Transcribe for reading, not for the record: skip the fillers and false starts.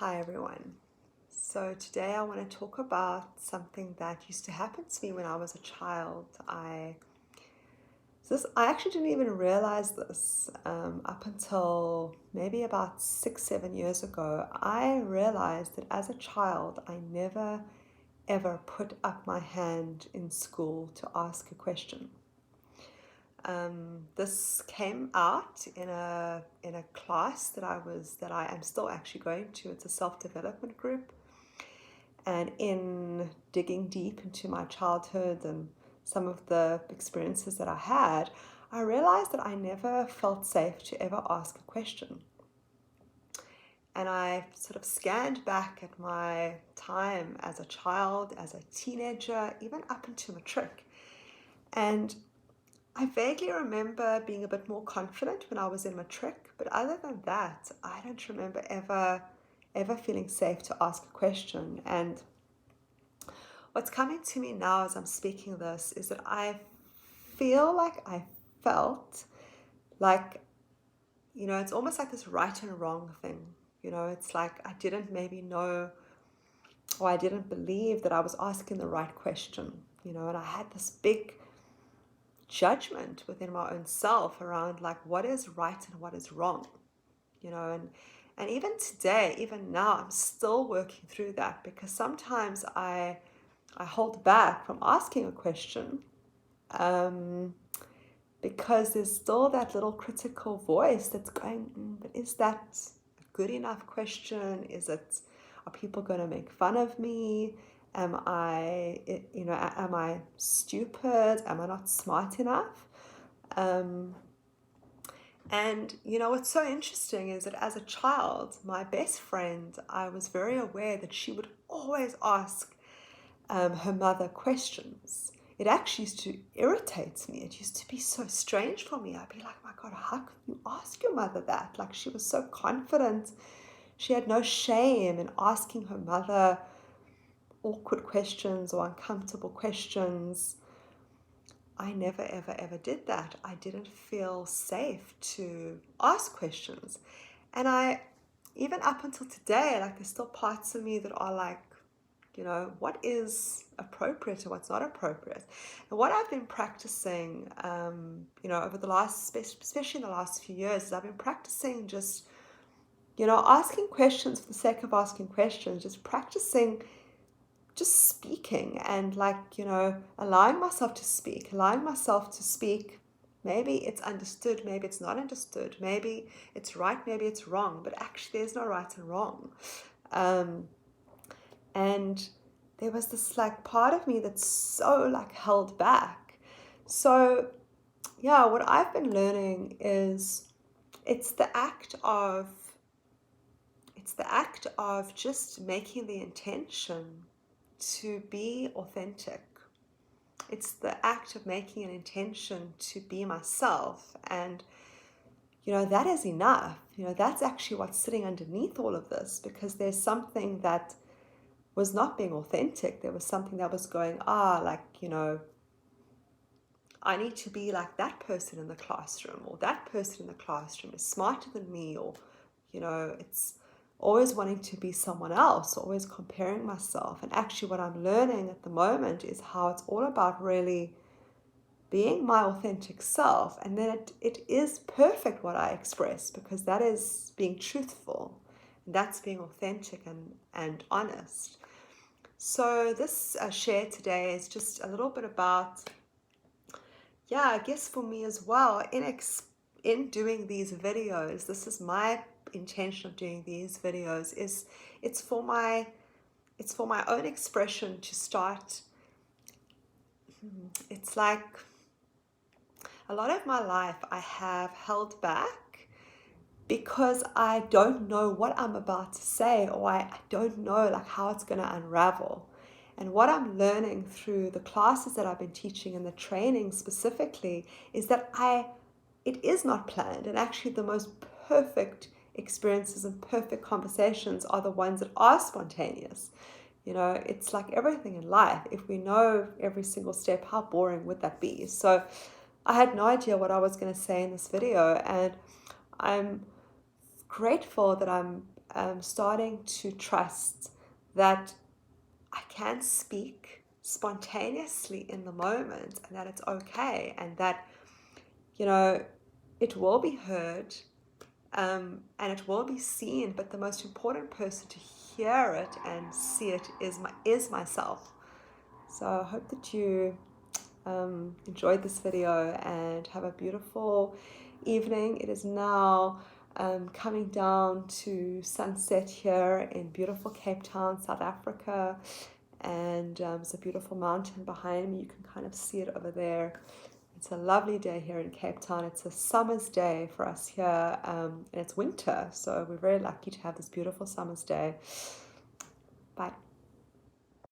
Hi everyone. So today I want to talk about something that used to happen to me when I was a child. I actually didn't even realize this up until maybe about 6, 7 years ago. I realized that as a child, I never ever put up my hand in school to ask a question. This came out in a class that I am still actually going to. It's a self-development group. And in digging deep into my childhood and some of the experiences that I had, I realized that I never felt safe to ever ask a question. And I sort of scanned back at my time as a child, as a teenager, even up into matric. And I vaguely remember being a bit more confident when I was in matric, but other than that, I don't remember ever feeling safe to ask a question. And what's coming to me now as I'm speaking this is that I feel like I felt like, it's almost like this right and wrong thing. It's like I didn't maybe know, or I didn't believe that I was asking the right question, and I had this big judgment within my own self around like what is right and what is wrong, and even today, even now, I'm still working through that because sometimes I hold back from asking a question um, because there's still that little critical voice that's going, but is that a good enough question? Are people going to make fun of me? Am I stupid? Am I not smart enough? Um, what's so interesting is that as a child, my best friend, I was very aware that she would always ask her mother questions. It actually used to irritate me. It used to be so strange for me. I'd be like, my God, how can you ask your mother that? Like, she was so confident. She had no shame in asking her mother awkward questions or uncomfortable questions. I never, ever, ever did that. I didn't feel safe to ask questions. And even up until today, like, there's still parts of me that are like, what is appropriate and what's not appropriate. And what I've been practicing, over the last, especially in the last few years, is I've been practicing just, asking questions for the sake of asking questions, just practicing just speaking and allowing myself to speak. Maybe it's understood, maybe it's not understood, maybe it's right, maybe it's wrong, but actually there's no right and wrong. And there was this like part of me that's so like held back. So yeah, what I've been learning is it's the act of just making the intention to be authentic. It's the act of making an intention to be myself. And that is enough. That's actually what's sitting underneath all of this, because there's something that was not being authentic. There was something that was going, I need to be like that person in the classroom, or that person in the classroom is smarter than me, or, it's always wanting to be someone else, always comparing myself. And actually what I'm learning at the moment is how it's all about really being my authentic self. And then it is perfect what I express, because that is being truthful. And that's being authentic and honest. So this share today is just a little bit about, I guess for me as well, in doing these videos, this is my intention of doing these videos, is it's for my own expression to start. It's like a lot of my life I have held back because I don't know what I'm about to say, or I don't know like how it's going to unravel. And what I'm learning through the classes that I've been teaching and the training specifically is that it is not planned. And actually the most perfect experiences and perfect conversations are the ones that are spontaneous. It's like everything in life. If we know every single step, how boring would that be? So I had no idea what I was going to say in this video, and I'm grateful that I'm starting to trust that I can speak spontaneously in the moment, and that it's okay, and that, you know, it will be heard, and it will be seen, but the most important person to hear it and see it is myself. So I hope that you enjoyed this video and have a beautiful evening. It is now coming down to sunset here in beautiful Cape Town, South Africa, and there's a beautiful mountain behind me. You can kind of see it over there. It's a lovely day here in Cape Town. It's a summer's day for us here, and it's winter, so we're very lucky to have this beautiful summer's day.